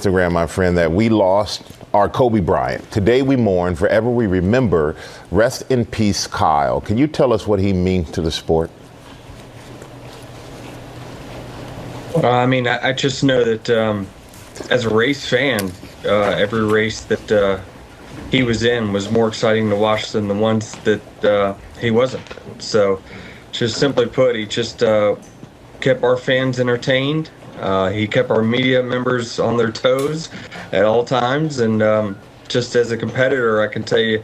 Instagram, my friend, that we lost our Kobe Bryant. Today we mourn, forever we remember. Rest in peace, Kyle. Can you tell us what he means to the sport? I just know that as a race fan, every race that he was in was more exciting to watch than the ones that he wasn't. So, just simply put, he just kept our fans entertained. He kept our media members on their toes at all times. And just as a competitor, I can tell you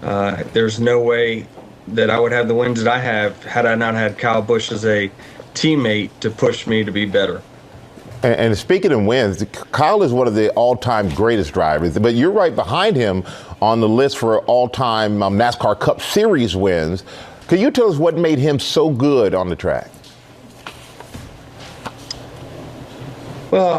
there's no way that I would have the wins that I have had I not had Kyle Busch as a teammate to push me to be better. And speaking of wins, Kyle is one of the all-time greatest drivers, but you're right behind him on the list for all-time NASCAR Cup Series wins. Can you tell us what made him so good on the track? Well,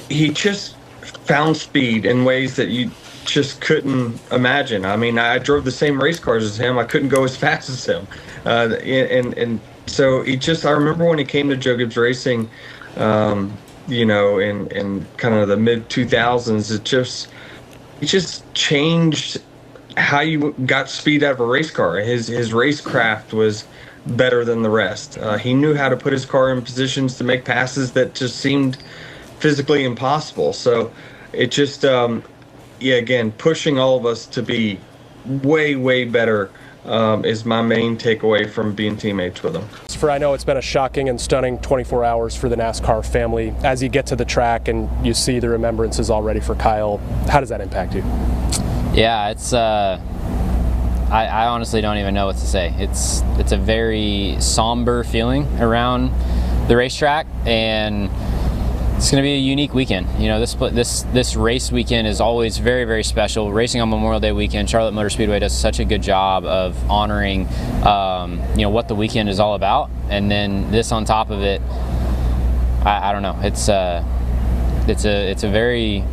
he just found speed in ways that you just couldn't imagine. I drove the same race cars as him. I couldn't go as fast as him. And so I remember when he came to Joe Gibbs Racing, in kind of the mid 2000s, it just changed how you got speed out of a race car. His racecraft was better than the rest. He knew how to put his car in positions to make passes that just seemed physically impossible. So it just, again, pushing all of us to be way, way better is my main takeaway from being teammates with him. I know it's been a shocking and stunning 24 hours for the NASCAR family. As you get to the track and you see the remembrances already for Kyle, how does that impact you? Yeah, it's I honestly don't even know what to say. It's a very somber feeling around the racetrack, and it's going to be a unique weekend. This race weekend is always very, very special. Racing on Memorial Day weekend, Charlotte Motor Speedway does such a good job of honoring, what the weekend is all about, and then this on top of it. I don't know. It's a very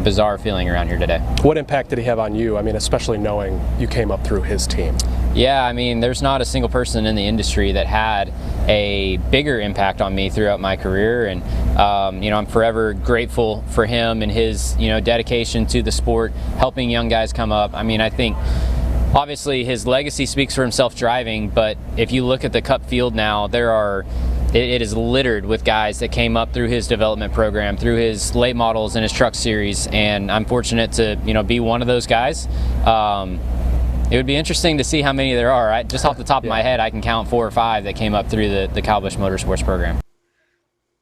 bizarre feeling around here today. What impact did he have on you? Especially knowing you came up through his team. Yeah, there's not a single person in the industry that had a bigger impact on me throughout my career, and I'm forever grateful for him and his dedication to the sport, helping young guys come up. I think obviously his legacy speaks for himself driving, but if you look at the Cup field now, it is littered with guys that came up through his development program, through his late models and his truck series, and I'm fortunate to be one of those guys. It would be interesting to see how many there are. Just off the top of my head, I can count 4 or 5 that came up through the Kyle Busch Motorsports program.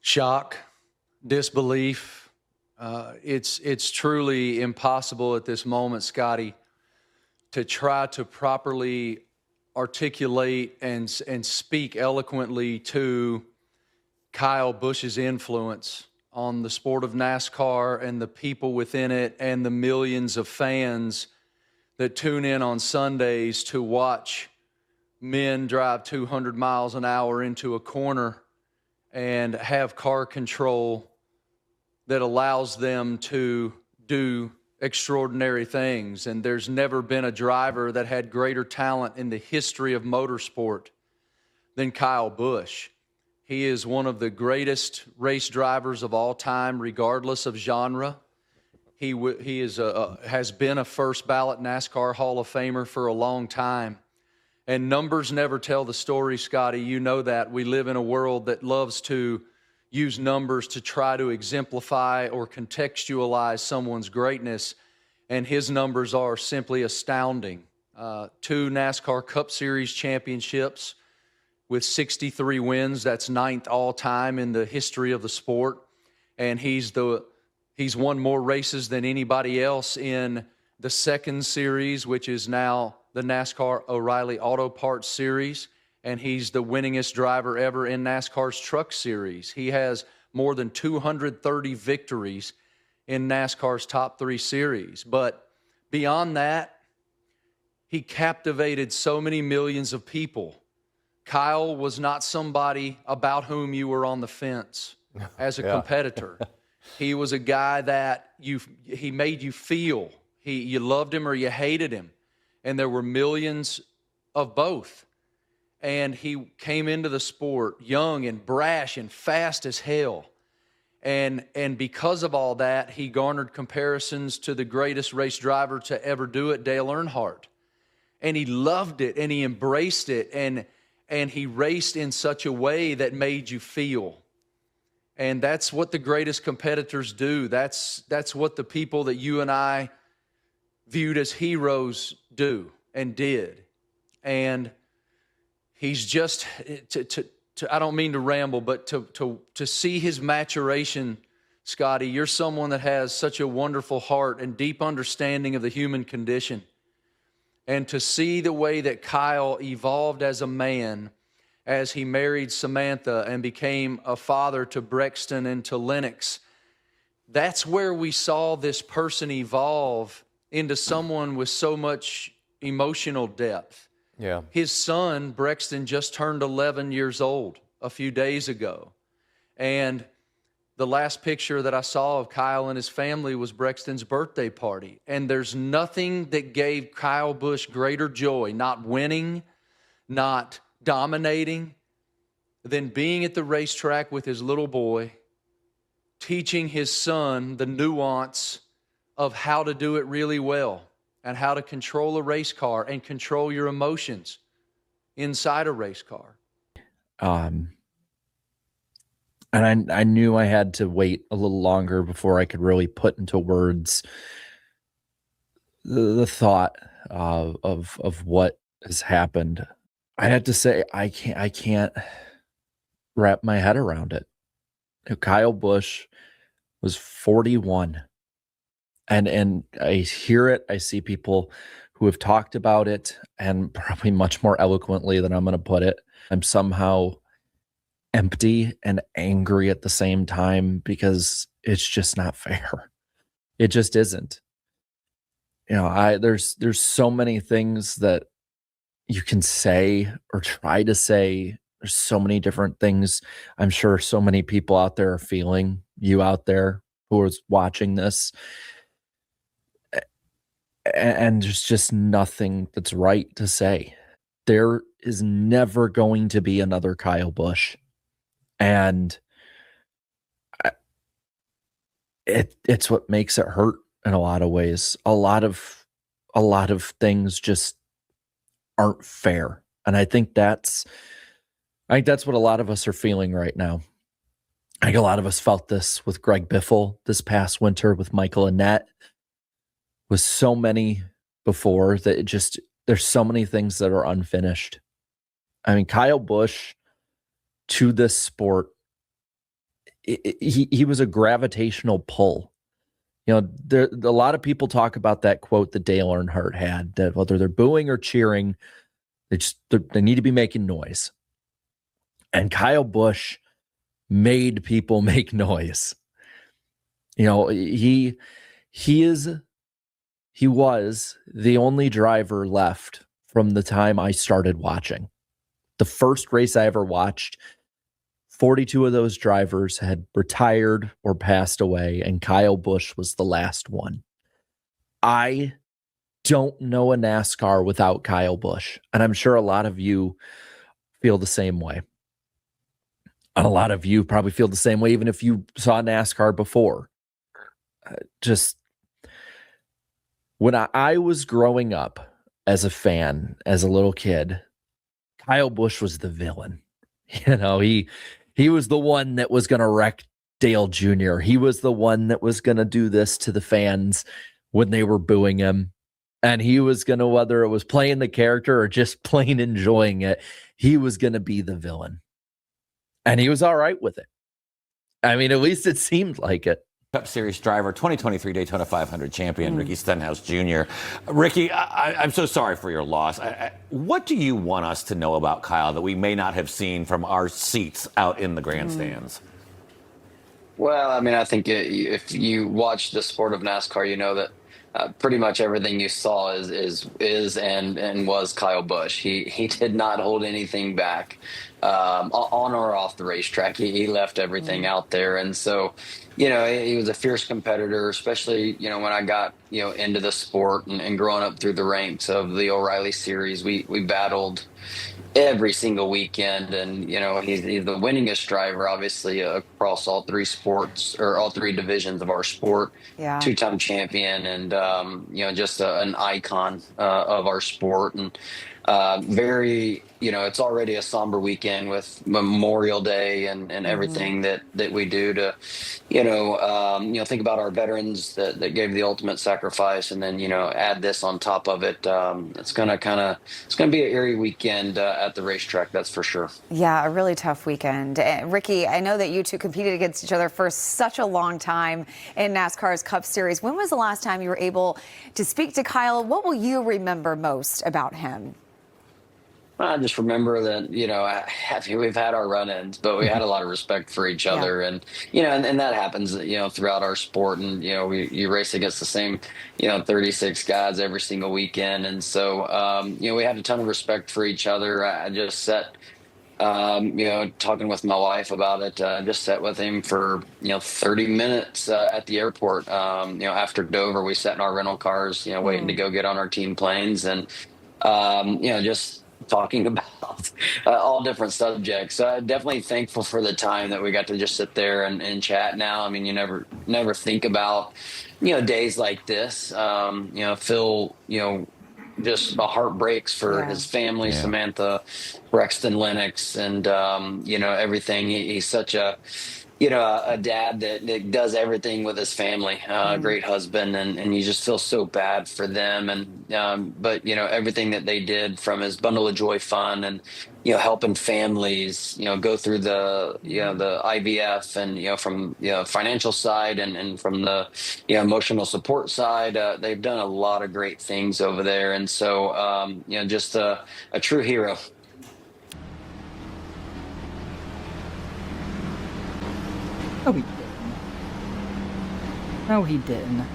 Shock, disbelief. It's truly impossible at this moment, Scotty, to try to properly articulate and speak eloquently to Kyle Busch's influence on the sport of NASCAR and the people within it and the millions of fans that tune in on Sundays to watch men drive 200 miles an hour into a corner and have car control that allows them to do extraordinary things. And there's never been a driver that had greater talent in the history of motorsport than Kyle Busch. He is one of the greatest race drivers of all time, regardless of genre. He has been a first ballot NASCAR Hall of Famer for a long time. And numbers never tell the story, Scotty. You know that. We live in a world that loves to use numbers to try to exemplify or contextualize someone's greatness. And his numbers are simply astounding. 2 NASCAR Cup Series championships with 63 wins. That's 9th all time in the history of the sport. And he's won more races than anybody else in the 2nd series, which is now the NASCAR O'Reilly Auto Parts Series, and he's the winningest driver ever in NASCAR's Truck Series. He has more than 230 victories in NASCAR's top 3 series. But beyond that, he captivated so many millions of people. Kyle was not somebody about whom you were on the fence as a competitor. He was a guy that he made you feel. You loved him or you hated him. And there were millions of both. And he came into the sport young and brash and fast as hell. And because of all that, he garnered comparisons to the greatest race driver to ever do it, Dale Earnhardt. And he loved it and he embraced it, and he raced in such a way that made you feel. And that's what the greatest competitors do. That's what the people that you and I viewed as heroes do and did. And he's just, I don't mean to ramble, but to see his maturation, Scotty, you're someone that has such a wonderful heart and deep understanding of the human condition. And to see the way that Kyle evolved as a man as he married Samantha and became a father to Brexton and to Lennix, that's where we saw this person evolve into someone with so much emotional depth. Yeah. His son, Brexton, just turned 11 years old a few days ago. And the last picture that I saw of Kyle and his family was Brexton's birthday party. And there's nothing that gave Kyle Busch greater joy, not winning, not dominating, than being at the racetrack with his little boy, teaching his son the nuance of how to do it really well and how to control a race car and control your emotions inside a race car. And I knew I had to wait a little longer before I could really put into words the thought of what has happened. I had to say I can't wrap my head around it. Kyle Busch was 41, and I hear it. I see people who have talked about it, and probably much more eloquently than I'm going to put it. I'm somehow empty and angry at the same time because it's just not fair. It just isn't. You know, there's so many things that you can say or try to say. There's so many different things I'm sure so many people out there are feeling, you out there who is watching this. And there's just nothing that's right to say. There is never going to be another Kyle Busch. And it's what makes it hurt in a lot of ways. A lot of things just aren't fair. And I think that's what a lot of us are feeling right now. I think a lot of us felt this with Greg Biffle this past winter, with Michael Annett, with so many before, that there's so many things that are unfinished. I mean, Kyle Busch, to this sport, he was a gravitational pull. You know, a lot of people talk about that quote that Dale Earnhardt had, that whether they're booing or cheering, they need to be making noise. And Kyle Busch made people make noise. You know, he was the only driver left from the time I started watching. The first race I ever watched, 42 of those drivers had retired or passed away, and Kyle Busch was the last one. I don't know a NASCAR without Kyle Busch, and I'm sure a lot of you feel the same way. And a lot of you probably feel the same way, even if you saw NASCAR before. Just when I was growing up as a fan, as a little kid, Kyle Busch was the villain. You know, he was the one that was going to wreck Dale Jr. He was the one that was going to do this to the fans when they were booing him. And he was going to, whether it was playing the character or just plain enjoying it, he was going to be the villain. And he was all right with it. I mean, at least it seemed like it. Cup Series driver, 2023 Daytona 500 champion, Ricky Stenhouse Jr. Ricky, I'm so sorry for your loss. What do you want us to know about Kyle that we may not have seen from our seats out in the grandstands? Well, I mean, I think if you watch the sport of NASCAR, you know that pretty much everything you saw is and was Kyle Busch. He did not hold anything back on or off the racetrack. He left everything out there, and so you know he was a fierce competitor. Especially when I got into the sport and growing up through the ranks of the O'Reilly Series, we battled every single weekend. And, he's the winningest driver, obviously, across all three sports, or all three divisions of our sport. Yeah. Two-time champion, and, just an icon of our sport. And very, it's already a somber weekend with Memorial Day and everything that we do to, think about our veterans that gave the ultimate sacrifice, and then, add this on top of it. It's going to be an eerie weekend at the racetrack, that's for sure. Yeah, a really tough weekend. Ricky, I know that you two competed against each other for such a long time in NASCAR's Cup Series. When was the last time you were able to speak to Kyle? What will you remember most about him? I just remember that, we've had our run-ins, but we had a lot of respect for each other. And, and that happens, throughout our sport. And, you race against the same, 36 guys every single weekend. And so, we had a ton of respect for each other. I just sat, talking with my wife about it, just sat with him for, 30 minutes at the airport. After Dover, we sat in our rental cars, waiting to go get on our team planes. And, just talking about all different subjects. Definitely thankful for the time that we got to just sit there and chat now. I mean, you never think about, days like this. Phil, just my heart breaks for his family, Samantha, Brexton, Lennix, and, everything. He's such a dad that does everything with his family, a great husband, and you just feel so bad for them. And, but, everything that they did, from his Bundle of Joy Fund and, helping families, go through the IVF, and, from, financial side and from the, emotional support side, they've done a lot of great things over there. And so, just a true hero. No, he didn't.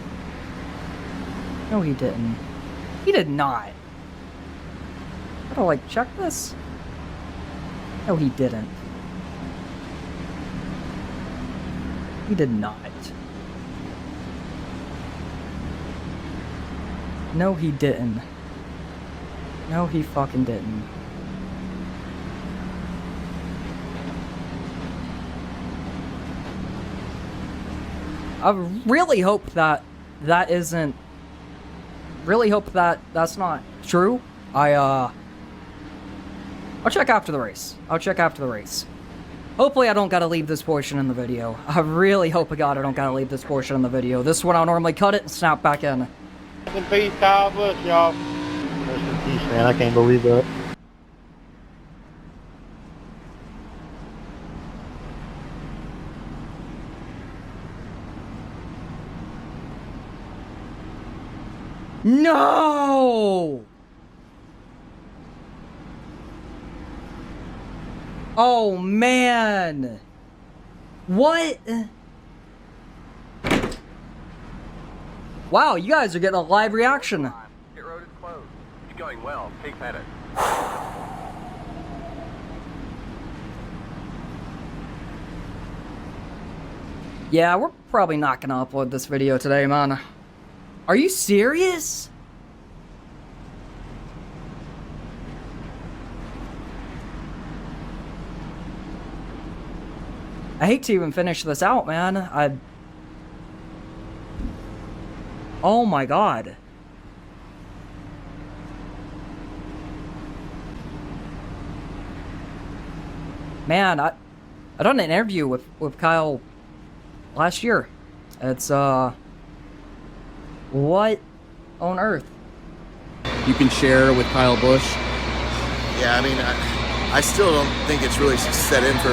No, he didn't. He did not. Gotta, check this? No, he didn't. He did not. No, he didn't. No, he fucking didn't. I really hope that isn't... Really hope that that's not true. I'll check after the race. Hopefully I don't gotta leave this portion in the video. I really hope to God I don't gotta leave this portion in the video. This is when I'll normally cut it and snap back in. Rest in peace, Kyle Busch, y'all. Rest in peace, man. I can't believe that. No! Oh, man. What? Wow, you guys are getting a live reaction. Pit road is closed. It's going well. Keep at it. Yeah, we're probably not gonna upload this video today, man. Are you serious? I hate to even finish this out, man. Oh my god. Man, I done an interview with Kyle last year. It's what on earth? You can share with Kyle Busch? Yeah, I mean, I still don't think it's really set in for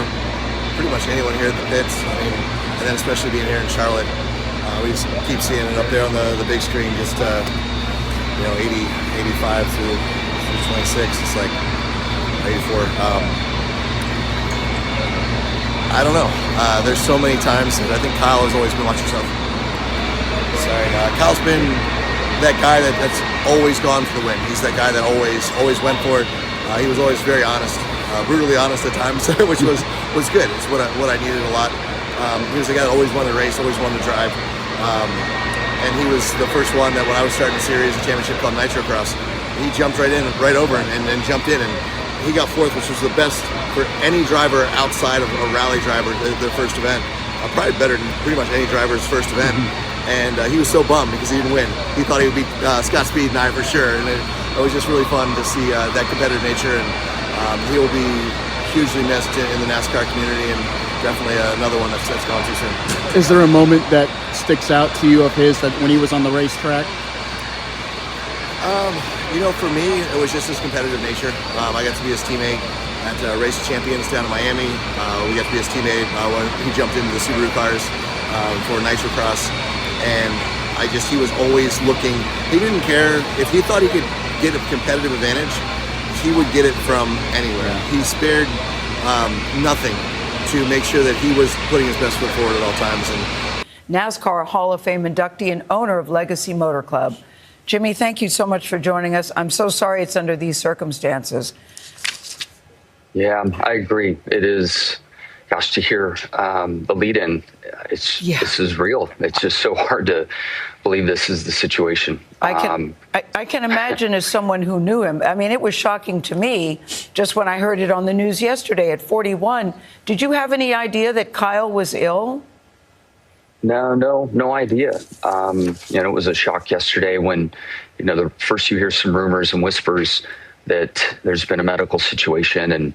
pretty much anyone here at the pits. I mean, and then especially being here in Charlotte, we just keep seeing it up there on the big screen, just 80, 85 through 26. It's like 84. I don't know. There's so many times that I think Kyle has always been watching yourself. Sorry, Kyle's been that guy that's always gone for the win. He's that guy that always went for it. He was always very honest, brutally honest at times, which was good. It's what I needed a lot. He was the guy that always wanted to race, always wanted to drive. And he was the first one that when I was starting the series, the championship called Nitro Cross, he jumped right over and jumped in. And he got fourth, which was the best for any driver outside of a rally driver, their first event. Probably better than pretty much any driver's first event. And he was so bummed because he didn't win. He thought he would beat Scott Speed and I for sure. And it was just really fun to see that competitive nature. And he will be hugely missed in the NASCAR community, and definitely another one that's gone too soon. Is there a moment that sticks out to you of his that when he was on the racetrack? For me, it was just his competitive nature. I got to be his teammate at Race Champions down in Miami. We got to be his teammate when he jumped into the Subaru cars for Nitro Cross. And he was always looking. He didn't care if he thought he could get a competitive advantage. He would get it from anywhere. He spared nothing to make sure that he was putting his best foot forward at all times. And NASCAR Hall of Fame inductee and owner of Legacy Motor Club. Jimmy, thank you so much for joining us. I'm so sorry it's under these circumstances. Yeah, I agree. It is, gosh, to hear the lead-in, this is real. It's just so hard to believe this is the situation. I can imagine as someone who knew him. I mean, it was shocking to me just when I heard it on the news yesterday at 41. Did you have any idea that Kyle was ill? No idea. It was a shock yesterday when, the first you hear some rumors and whispers that there's been a medical situation and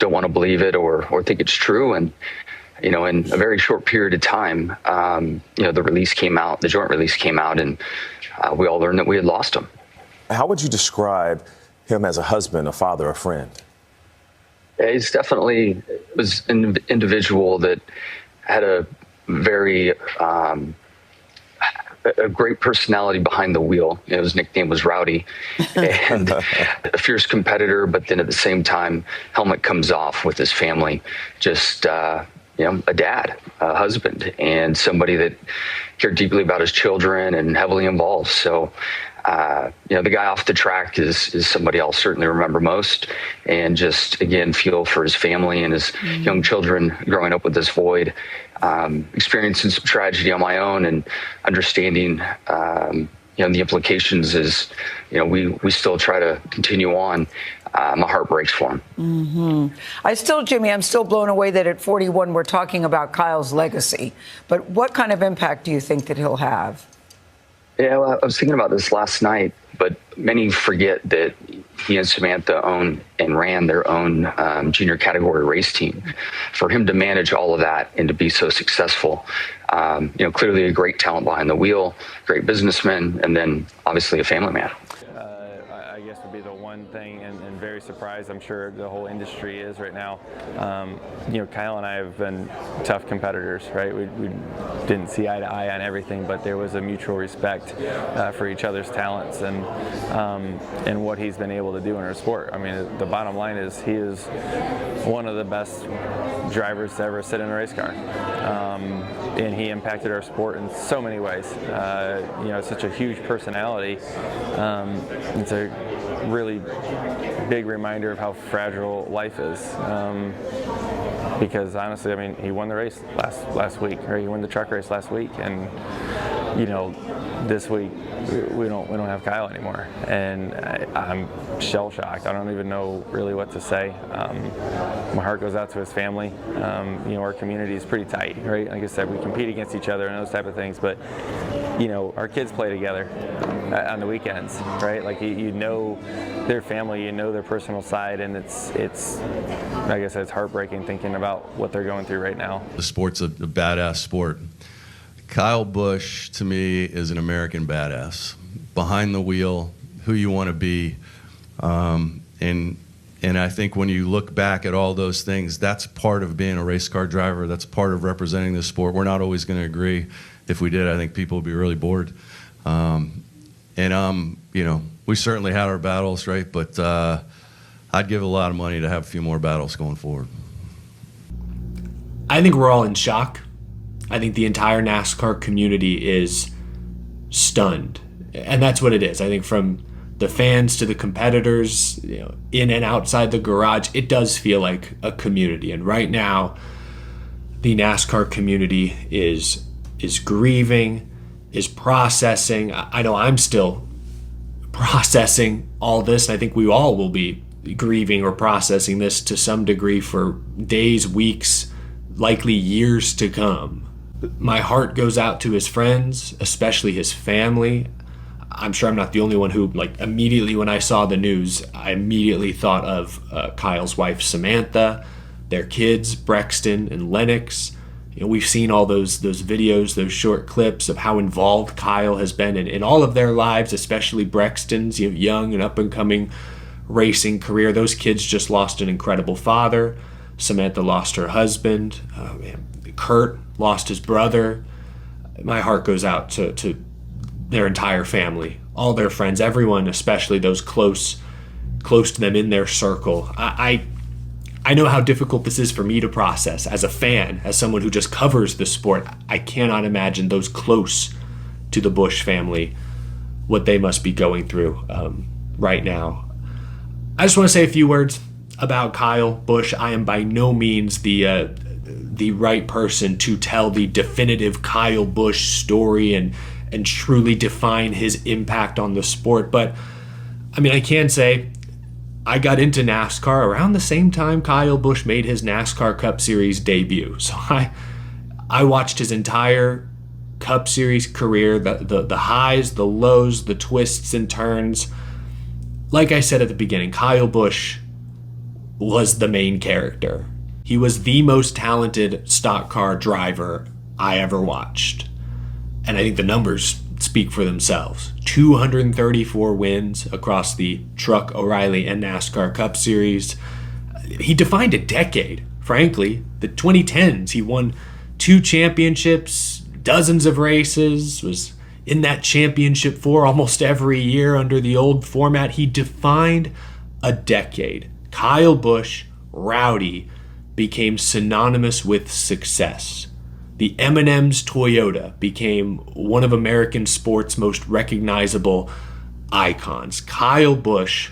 don't want to believe it or think it's true. And, in a very short period of time, the release came out, the joint release came out, and we all learned that we had lost him. How would you describe him as a husband, a father, a friend? He's definitely was an individual that had a very a great personality behind the wheel. His nickname was Rowdy, and a fierce competitor, but then at the same time, helmet comes off with his family. Just a dad, a husband, and somebody that cared deeply about his children and heavily involved. So the guy off the track is somebody I'll certainly remember most, and just again feel for his family and his young children growing up with this void, experiencing some tragedy on my own and understanding the implications is we still try to continue on. My heart breaks for him. Mm-hmm. Jimmy, I'm still blown away that at 41 we're talking about Kyle's legacy. But what kind of impact do you think that he'll have? Yeah, well, I was thinking about this last night, but many forget that he and Samantha own and ran their own junior category race team. For him to manage all of that and to be so successful, clearly a great talent behind the wheel, great businessman, and then obviously a family man. I guess would be the one thing, and very surprised, I'm sure the whole industry is right now. Kyle and I have been tough competitors, right? We didn't see eye to eye on everything, but there was a mutual respect for each other's talents and what he's been able to do in our sport. I mean, the bottom line is he is one of the best drivers to ever sit in a race car. And he impacted our sport in so many ways. Such a huge personality. It's a really big reminder of how fragile life is. Because honestly, I mean, he won the race last week, or he won the truck race last week, and this week we don't have Kyle anymore, and I'm shell shocked. I don't even know really what to say. My heart goes out to his family. Our community is pretty tight, right? Like I said, we compete against each other and those type of things, but our kids play together on the weekends, right? Like their family, their personal side, and it's like I said, it's heartbreaking thinking about what they're going through right now. The sport's a badass sport. Kyle Busch, to me, is an American badass. Behind the wheel, who you want to be. And I think when you look back at all those things, that's part of being a race car driver. That's part of representing the sport. We're not always going to agree. If we did, I think people would be really bored. We certainly had our battles, right? But I'd give a lot of money to have a few more battles going forward. I think we're all in shock. I think the entire NASCAR community is stunned. And that's what it is. I think from the fans to the competitors, in and outside the garage, it does feel like a community. And right now, the NASCAR community is grieving, is processing. I know I'm still processing all this, and I think we all will be grieving or processing this to some degree for days, weeks, likely years to come. My heart goes out to his friends, especially his family. I'm sure I'm not the only one who, like, immediately when I saw the news, I immediately thought of Kyle's wife, Samantha, their kids, Brexton and Lennix. You know, we've seen all those videos, those short clips of how involved Kyle has been in all of their lives, especially Brexton's, you know, young and up-and-coming racing career. Those kids just lost an incredible father. Samantha lost her husband. Kurt lost his brother. My heart goes out to their entire family, all their friends, everyone, especially those close to them in their circle. I know how difficult this is for me to process as a fan, as someone who just covers the sport. I cannot imagine those close to the Busch family, what they must be going through right now. I just want to say a few words about Kyle Busch. I am by no means the right person to tell the definitive Kyle Busch story and truly define his impact on the sport. But I mean, I can say I got into NASCAR around the same time Kyle Busch made his NASCAR Cup Series debut. So I watched his entire Cup Series career, the highs, the lows, the twists and turns. Like I said at the beginning, Kyle Busch was the main character. He was the most talented stock car driver I ever watched. And I think the numbers speak for themselves. 234 wins across the Truck, O'Reilly, and NASCAR Cup Series. He defined a decade, frankly. The 2010s, he won 2 championships, dozens of races, was in that championship 4 almost every year under the old format. He defined a decade. Kyle Busch, rowdy, became synonymous with success. The M&M's Toyota became one of American sports' most recognizable icons. Kyle Busch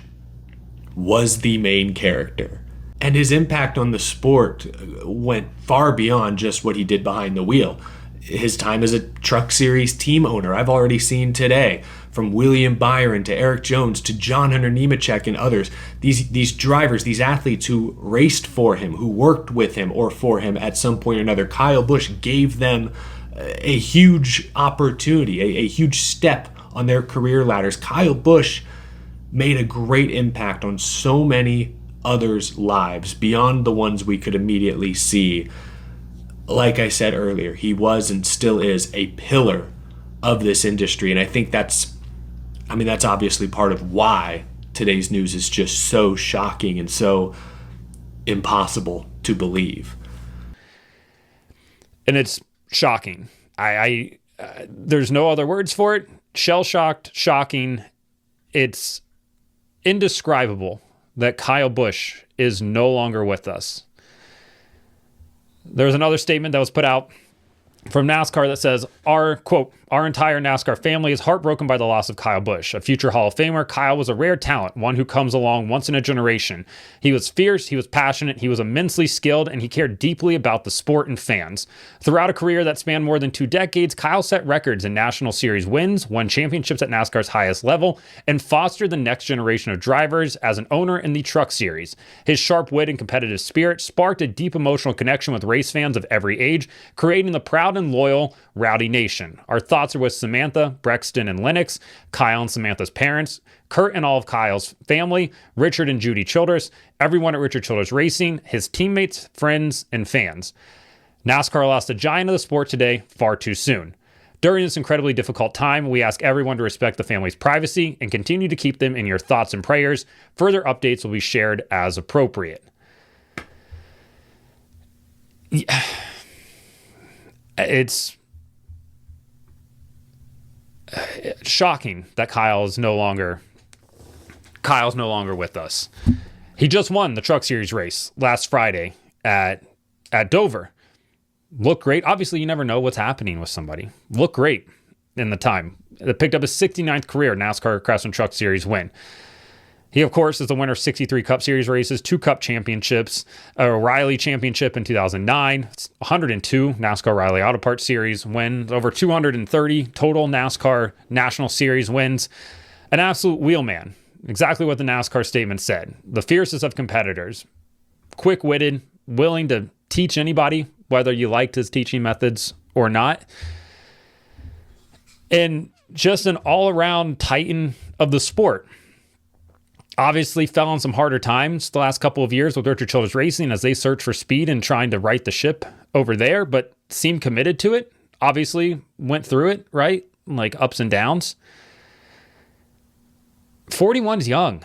was the main character, and his impact on the sport went far beyond just what he did behind the wheel. His time as a Truck Series team owner, I've already seen today, from William Byron to Eric Jones to John Hunter Nemechek and others, these drivers, these athletes who raced for him, who worked with him or for him at some point or another, Kyle Busch gave them a huge opportunity, a huge step on their career ladders. Kyle Busch made a great impact on so many others' lives beyond the ones we could immediately see. Like I said earlier, he was and still is a pillar of this industry, and I think that's obviously part of why today's news is just so shocking and so impossible to believe. And it's shocking. There's no other words for it. Shell-shocked, shocking. It's indescribable that Kyle Busch is no longer with us. There's another statement that was put out from NASCAR that says, our entire NASCAR family is heartbroken by the loss of Kyle Busch, a future Hall of Famer. Kyle was a rare talent, one who comes along once in a generation. He was fierce, he was passionate, he was immensely skilled, and he cared deeply about the sport and fans. Throughout a career that spanned more than 2 decades, Kyle set records in National Series wins, won championships at NASCAR's highest level, and fostered the next generation of drivers as an owner in the Truck Series. His sharp wit and competitive spirit sparked a deep emotional connection with race fans of every age, creating the proud and loyal Rowdy Nation. Our thoughts are with Samantha, Brexton, and Lennix, Kyle and Samantha's parents, Kurt and all of Kyle's family, Richard and Judy Childress, everyone at Richard Childress Racing, his teammates, friends, and fans. NASCAR lost a giant of the sport today far too soon. During this incredibly difficult time, we ask everyone to respect the family's privacy and continue to keep them in your thoughts and prayers. Further updates will be shared as appropriate. It's shocking that Kyle's no longer with us. He just won the Truck Series race last Friday at Dover. Looked great. Obviously, you never know what's happening with somebody. Looked great in the time. It picked up his 69th career NASCAR Craftsman Truck Series win. He, of course, is the winner of 63 Cup Series races, 2 Cup championships, a O'Reilly championship in 2009, 102 NASCAR O'Reilly Auto Parts Series wins, over 230 total NASCAR National Series wins. An absolute wheelman. exactly what the NASCAR statement said. The fiercest of competitors, quick-witted, willing to teach anybody, whether you liked his teaching methods or not. And just an all-around titan of the sport. Obviously fell on some harder times the last couple of years with Richard Childress Racing as they search for speed and trying to right the ship over there, but seemed committed to it. Obviously went through it, right? Like ups and downs. 41's young.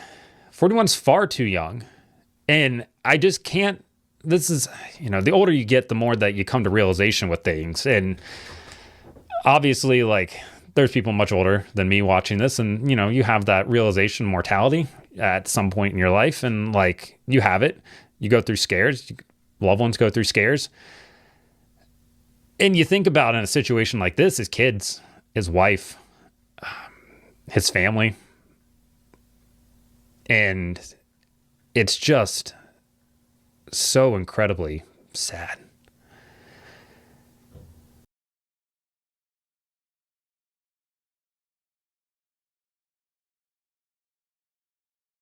41's far too young. And I just can't, this is, the older you get, the more that you come to realization with things. And obviously, like, there's people much older than me watching this, and, you have that realization mortality at some point in your life, and, like, you have it. You go through scares. Loved ones go through scares. And you think about in a situation like this, his kids, his wife, his family, and it's just so incredibly sad.